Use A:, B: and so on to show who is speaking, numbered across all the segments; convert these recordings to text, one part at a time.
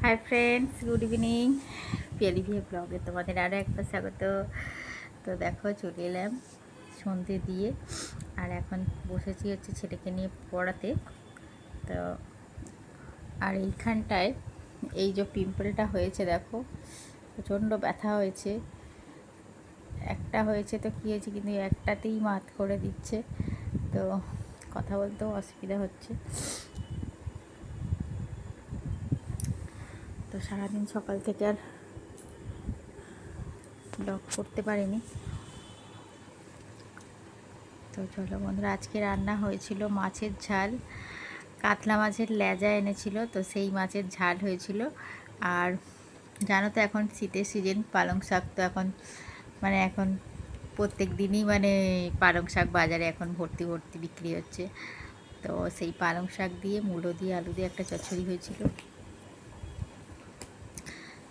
A: High friends, good evening. Piyali ভিএ ব্লগে তোমাদের আরও একবার স্বাগত। তো দেখো চলে এলাম সন্ধে দিয়ে, আর এখন বসেছি হচ্ছে ছেলেকে নিয়ে পড়াতে। তো আর এইখানটায় এই যে পিম্পলটা হয়েছে দেখো, প্রচণ্ড ব্যথা হয়েছে। একটা হয়েছে তো কী হয়েছে, কিন্তু একটাতেই মাত করে দিচ্ছে, তো কথা বলতেও অসুবিধা হচ্ছে। তো সারাদিন সকাল থেকে আর ব্লগ করতে পারিনি। তো চলো বন্ধুরা, আজকে রান্না হয়েছিল মাছের ঝাল, কাতলা মাছের লেজা এনেছিল, তো সেই মাছের ঝাল হয়েছিল। আর জানো তো এখন শীতের সিজন, পালং শাক তো এখন প্রত্যেক দিনই পালং শাক বাজারে এখন ভর্তি ভর্তি বিক্রি হচ্ছে। তো সেই পালং শাক দিয়ে মূলো দিয়ে আলু দিয়ে একটা চচ্চড়ি হয়েছিল।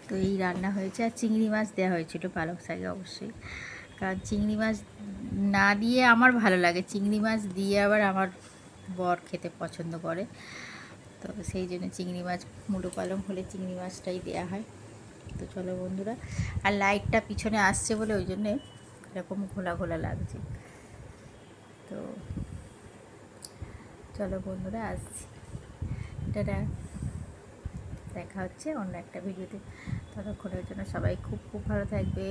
A: তো এই রান্না হয়েছে, আর চিংড়ি মাছ দেওয়া হয়েছিল পালং শাকে অবশ্যই, কারণ চিংড়ি মাছ না দিয়ে আমার ভালো লাগে, চিংড়ি মাছ দিয়ে আবার আমার বর খেতে পছন্দ করে। তো সেই জন্য চিংড়ি মাছ, মুলো পালং হলে চিংড়ি মাছটাই দেওয়া হয়। তো চলো বন্ধুরা, আর লাইটটা পিছনে আসছে বলে ওই জন্যে এরকম ঘোলা ঘোলা লাগছে। তো চলো বন্ধুরা, আসছি, টাটা। দেখা হচ্ছে অন্য একটা ভিডিওতে। ততক্ষণের জন্য সবাই খুব খুব ভালো থাকবে।